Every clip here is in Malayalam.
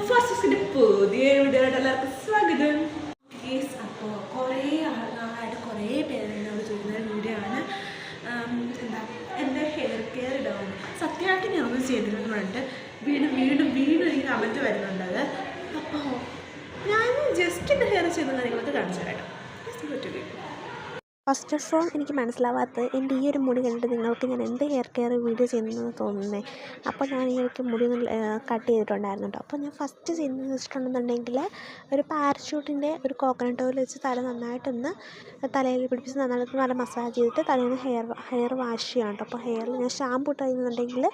ഫാസ്റ്റസിൻ്റെ പുതിയ വീഡിയോയായിട്ട് എല്ലാവർക്കും സ്വാഗതം. യെസ്, അപ്പോൾ കുറേ നാളായിട്ട് കുറേ പേര് എന്നോട് ചോദിക്കുന്ന ഒരു വീഡിയോ ആണ്. എന്താ എൻ്റെ ഹെയർ കെയർ ഇടാവുന്നു. സത്യമായിട്ട് ഞാനൊന്നും ചെയ്തിരുന്നുണ്ട്. വീണ്ടും വീണ്ടും വീണ്ടും എനിക്ക് കമൻറ്റ് വരുന്നുണ്ടത്. അപ്പോൾ ഞാൻ ജസ്റ്റ് എൻ്റെ ഹെയർ ചെയ്യുന്ന കാര്യങ്ങളൊക്കെ കാണിച്ചു തരാം. ഫസ്റ്റ് ഓഫ് ഓൾ എനിക്ക് മനസ്സിലാവാത്തത് എൻ്റെ ഈ ഒരു മുടി കണ്ടിട്ട് നിങ്ങൾക്ക് ഞാൻ എന്ത് ഹെയർ കെയർ വീഡിയോ ചെയ്യുന്നതെന്ന് തോന്നുന്നത്. അപ്പോൾ ഞാൻ ഈ ഇടയ്ക്ക് മുടി കട്ട് ചെയ്തിട്ടുണ്ടായിരുന്നു കേട്ടോ. അപ്പോൾ ഞാൻ ഫസ്റ്റ് ചെയ്യുന്നതെന്ന് വെച്ചിട്ടുണ്ടെന്നുണ്ടെങ്കിൽ ഒരു പാരച്യൂട്ടിൻ്റെ ഒരു കോക്കനട്ട് ഓയിൽ വെച്ച് തല നന്നായിട്ടൊന്ന് തലയിൽ പിടിപ്പിച്ച് നന്നായിട്ട് നല്ല മസാജ് ചെയ്തിട്ട് തലേന്ന് ഹെയർ വാഷ് ചെയ്യാം കേട്ടോ. അപ്പോൾ ഹെയറിൽ ഞാൻ ഷാമ്പു ഇട്ടുണ്ടെന്നുണ്ടെങ്കിൽ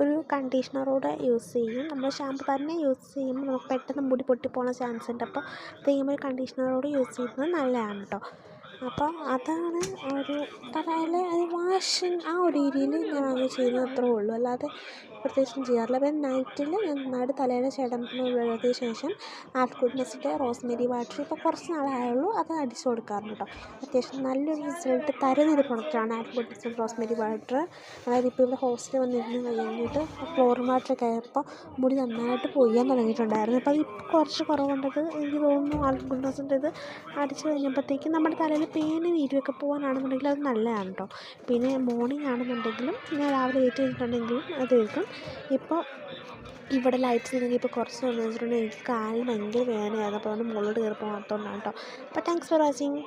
ഒരു കണ്ടീഷണറോടെ യൂസ് ചെയ്യും. നമ്മൾ ഷാമ്പു തന്നെ യൂസ് ചെയ്യുമ്പോൾ നമുക്ക് പെട്ടെന്ന് മുടി പൊട്ടിപ്പോകാൻ ചാൻസ് ഉണ്ട്. അപ്പോൾ ചെയ്യുമ്പോൾ ഒരു കണ്ടീഷണറോട് യൂസ് ചെയ്യുന്നത് നല്ലതാണ് കേട്ടോ. അപ്പോൾ അതാണ് ഒരു തലയിൽ അത് വാഷിങ് ആ ഒരു രീതിയിൽ ഞാൻ അത് ചെയ്യുന്നത് അത്രേ ഉള്ളൂ. അല്ലാതെ പ്രത്യേകിച്ചും ചെയ്യാറില്ല. അപ്പം നൈറ്റിൽ ഞാൻ നന്നായിട്ട് തലയുടെ വെള്ളത്തിന് ശേഷം ആൽഗുഡ്നസിൻ്റെ റോസ്മേരി വാട്ടർ ഇപ്പോൾ കുറച്ച് നാളായുള്ളൂ അത് അടിച്ചു കൊടുക്കാറുണ്ട് കേട്ടോ. അത്യാവശ്യം നല്ലൊരു റിസൾട്ട് തരുന്നൊരു പ്രൊഡക്റ്റാണ് ആൽഗുഡ്നസിൻ്റെ റോസ്മേരി വാട്ടർ. അതായത് ഇപ്പോൾ ഇവിടെ ഹോസ്റ്റലിൽ വന്നിരുന്ന് കഴിഞ്ഞിട്ട് ക്ലോറിൻ വാട്ടറൊക്കെ ആയപ്പോൾ മുടി നന്നായിട്ട് പൊയ്യാൻ തുടങ്ങിയിട്ടുണ്ടായിരുന്നു. അപ്പോൾ അത് ഇപ്പോൾ കുറച്ച് കുറവുണ്ടത് എനിക്ക് തോന്നുന്നു. ആൽഗുഡ്നസിൻ്റെ ഇത് അടിച്ചു കഴിഞ്ഞപ്പോഴത്തേക്കും നമ്മുടെ തലയിൽ പേനും നീരുമൊക്കെ പോകാനാണെന്നുണ്ടെങ്കിൽ അത് നല്ലതാണ് കേട്ടോ. പിന്നെ മോർണിംഗ് ആണെന്നുണ്ടെങ്കിലും ഞാൻ രാവിലെ വെയിറ്റ് ചെയ്തിട്ടുണ്ടെങ്കിലും അത് കേൾക്കും. ഇപ്പോൾ ഇവിടെ ലൈറ്റ്സ് ഇല്ലെങ്കിൽ ഇപ്പോൾ കുറച്ച് വന്നു വെച്ചിട്ടുണ്ടെങ്കിൽ എനിക്ക് കാലിന് ഭയങ്കര വേദനയായിരുന്നു. അപ്പോൾ അതുകൊണ്ട് മുകളിലോട്ട് കയറി പോകാത്തതുകൊണ്ടാണ് കേട്ടോ. അപ്പോൾ താങ്ക്സ് ഫോർ വാച്ചിങ്.